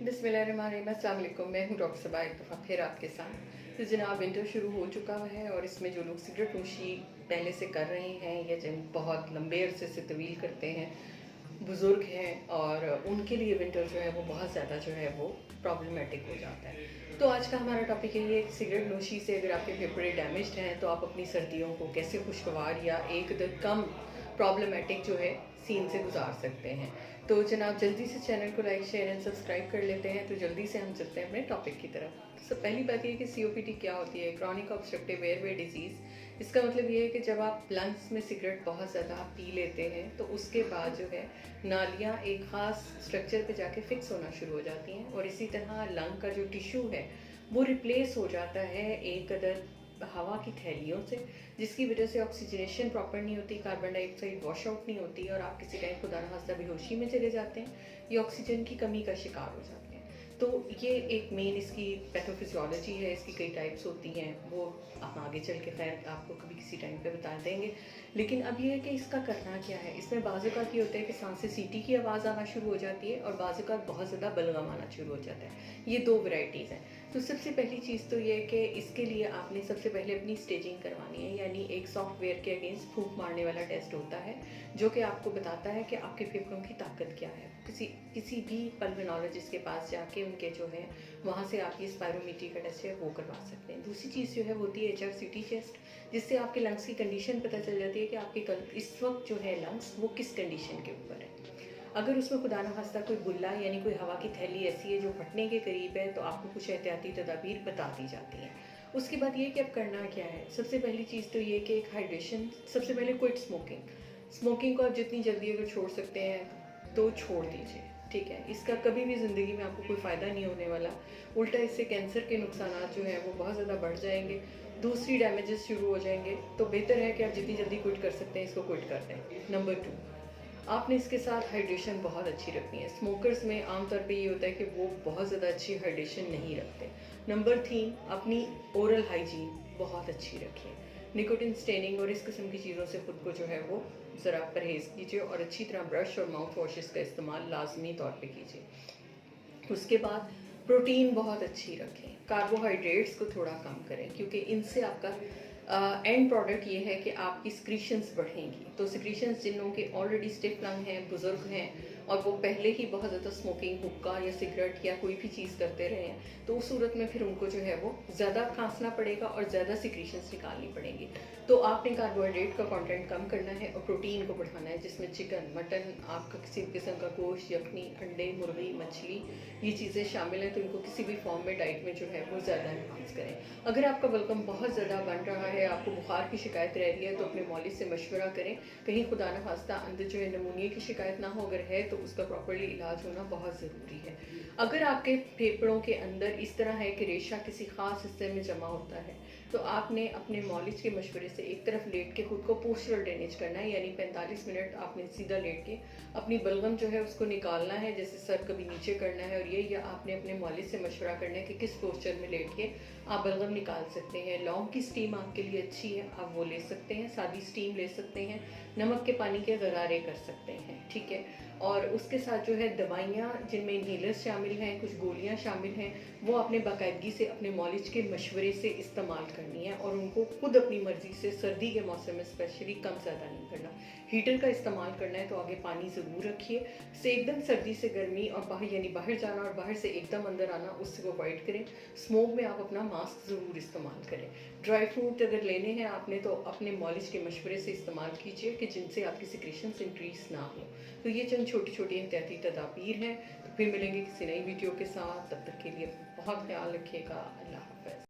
बिस्मिल्लाहिर्रहमानिर्रहीम, अस्सलाम वालेकुम। मैं हूँ डॉक्टर सबा एक दफ़ा फिर आपके साथ। तो जनाब, विंटर शुरू हो चुका है और इसमें जो लोग सिगरेट नोशी पहले से कर रहे हैं या जिन बहुत लंबे अरसे से तवील करते हैं, बुज़ुर्ग हैं, और उनके लिए विंटर जो है वो बहुत ज़्यादा जो है वो प्रॉब्लमेटिक हो जाता है। तो आज का हमारा टॉपिक यही है कि सिगरेट नोशी से अगर आपके फेफड़े डैमेज्ड हैं तो आप अपनी सर्दियों को कैसे खुशगवार या एक कम प्रॉब्लमेटिक जो है सीन से गुजार सकते हैं। तो जनाब, जल्दी से चैनल को लाइक शेयर एंड सब्सक्राइब कर लेते हैं। तो जल्दी से हम चलते हैं अपने टॉपिक की तरफ। तो पहली बात ये है कि सीओपीडी क्या होती है, क्रॉनिक ऑब्स्ट्रक्टिव एयरवे डिजीज़। इसका मतलब ये है कि जब आप लंग्स में सिगरेट बहुत ज़्यादा पी लेते हैं तो उसके बाद जो है नालियाँ एक ख़ास स्ट्रक्चर पे जाके फिक्स होना शुरू हो जाती हैं, और इसी तरह लंग का जो टिश्यू है वो रिप्लेस हो जाता है एक अदर हवा की थैलियों से, जिसकी वजह से ऑक्सीजनेशन प्रॉपर नहीं होती, कार्बन डाइऑक्साइड वॉश आउट नहीं होती, और आप किसी टाइम खुदा न खास्ता बेहोशी में चले जाते हैं या ऑक्सीजन की कमी का शिकार हो जाते हैं। तो ये एक मेन इसकी पैथोफिजियोलॉजी है। इसकी कई टाइप्स होती हैं, वो आप आगे चल के खैर आपको कभी किसी टाइम पे बता देंगे। लेकिन अब ये है कि इसका करना क्या है। इसमें बाज़-औक़ात ये होता है कि सांस से सीटी की आवाज़ आना शुरू हो जाती है और बाज़-औक़ात बहुत ज़्यादा बलगम आना शुरू हो जाता है। ये दो वैरायटीज़ हैं। तो सबसे पहली चीज़ तो ये है कि इसके लिए आपने सबसे पहले अपनी स्टेजिंग करवानी है, यानी एक सॉफ्टवेयर के अगेंस्ट फूंक मारने वाला टेस्ट होता है जो कि आपको बताता है कि आपके फेफड़ों की ताकत क्या है। किसी भी पल्मोनोलॉजिस्ट के पास जाके उनके जो है वहाँ से आप ये स्पायरोमीट्री का टेस्ट है वो करवा सकते हैं। दूसरी चीज़ जो है वो होती है HRCT टेस्ट, जिससे आपके लंग्स की कंडीशन पता चल जाती है कि आपके इस वक्त जो है लंग्स वो किस कंडीशन के ऊपर है। अगर उसमें खुदा न खास्ता कोई बुल्ला यानी कोई हवा की थैली ऐसी है जो फटने के करीब है तो आपको कुछ एहतियाती तदाबीर बता दी जाती हैं। उसके बाद ये कि अब करना क्या है। सबसे पहली चीज़ तो ये कि एक हाइड्रेशन, सबसे पहले क्विट स्मोकिंग को आप जितनी जल्दी अगर छोड़ सकते हैं तो छोड़ दीजिए, ठीक है। इसका कभी भी ज़िंदगी में आपको कोई फ़ायदा नहीं होने वाला, उल्टा इससे कैंसर के नुकसान जो हैं वो बहुत ज़्यादा बढ़ जाएंगे, दूसरी डैमेजेस शुरू हो जाएंगे। तो बेहतर है कि आप जितनी जल्दी क्विट कर सकते हैं इसको क्विट कर दें। नंबर 2, आपने इसके साथ हाइड्रेशन बहुत अच्छी रखनी है। स्मोकर्स में आमतौर पे ये होता है कि वो बहुत ज़्यादा अच्छी हाइड्रेशन नहीं रखते। नंबर 3, अपनी ओरल हाइजीन बहुत अच्छी रखिए। निकोटिन स्टेनिंग और इस किस्म की चीज़ों से ख़ुद को जो है वो ज़रा परहेज़ कीजिए, और अच्छी तरह ब्रश और माउथ वॉशेस का इस्तेमाल लाजमी तौर पे कीजिए। उसके बाद प्रोटीन बहुत अच्छी रखें, कार्बोहाइड्रेट्स को थोड़ा कम करें, क्योंकि इनसे आपका एंड प्रोडक्ट ये है कि आपकी सिक्रीशंस बढ़ेंगी। तो सिक्रीशंस जिन लोगों के ऑलरेडी स्टिफ लंग हैं, बुज़ुर्ग हैं, और वो पहले ही बहुत ज़्यादा स्मोकिंग, हुक्का या सिगरेट या कोई भी चीज़ करते रहे हैं, तो उस सूरत में फिर उनको जो है वो ज़्यादा खांसना पड़ेगा और ज़्यादा सिक्रीशंस निकालनी पड़ेंगी। तो आपने कार्बोहाइड्रेट का कंटेंट कम करना है और प्रोटीन को बढ़ाना है, जिसमें चिकन, मटन, आपका किसी भी किस्म का गोश्त, यखनी, अंडे, मुर्गी, मछली, ये चीज़ें शामिल हैं। तो इनको किसी भी फॉर्म में डाइट में जो है वो ज़्यादा इन्हांस करें। अगर आपका बलगम बहुत ज़्यादा बन रहा है, आपको बुखार की शिकायत रह रही है, तो अपने मौलिक से मशवरा करें। कहीं खुदा न खास्ता अंदर जो है नमूनिया की शिकायत ना हो, अगर है तो उसका प्रॉपर्ली इलाज होना बहुत ज़रूरी है। अगर आपके फेफड़ों के अंदर इस तरह है कि रेशा किसी ख़ास हिस्से में जमा होता है, तो आपने अपने मौलिज के मशवरे से एक तरफ लेट के खुद को पोस्चरल ड्रेनेज करना है, यानी 45 मिनट आपने सीधा लेट के अपनी बलगम जो है उसको निकालना है, जैसे सर कभी नीचे करना है, और ये आपने अपने मौलिज से मशवरा करना है कि किस पोस्चर में लेट के आप बलगम निकाल सकते हैं। लौंग की स्टीम आपके लिए अच्छी है, आप वो ले सकते हैं, सादी स्टीम ले सकते हैं, नमक के पानी के गरारे कर सकते हैं, ठीक है। और उसके साथ जो है दवाइयाँ जिनमें इनहेलर्स शामिल हैं, कुछ गोलियाँ शामिल हैं, वो आपने बाकायदगी से अपने मौलिज के मशवरे से इस्तेमाल करनी है, और उनको खुद अपनी मर्ज़ी से सर्दी के मौसम में स्पेशली कम ज़्यादा नहीं करना। हीटर का इस्तेमाल करना है तो आगे पानी ज़रूर रखिए। से एकदम सर्दी से गर्मी और बाहर यानी बाहर जाना और बाहर से एकदम अंदर आना, उससे को अवॉइड करें। स्मोक में आप अपना मास्क ज़रूर इस्तेमाल करें। ड्राई फ्रूट अगर लेने हैं आपने तो अपने मौलिज के मशवरे से इस्तेमाल कीजिए कि जिनसे आपकी सिक्रीशंस इंक्रीज ना हो। तो ये चंद छोटी छोटी एहतियाती तदाबीर हैं। तो फिर मिलेंगे किसी नई वीडियो के साथ, तब तक के लिए बहुत ख्याल रखिएगा। अल्लाह हाफ़िज़।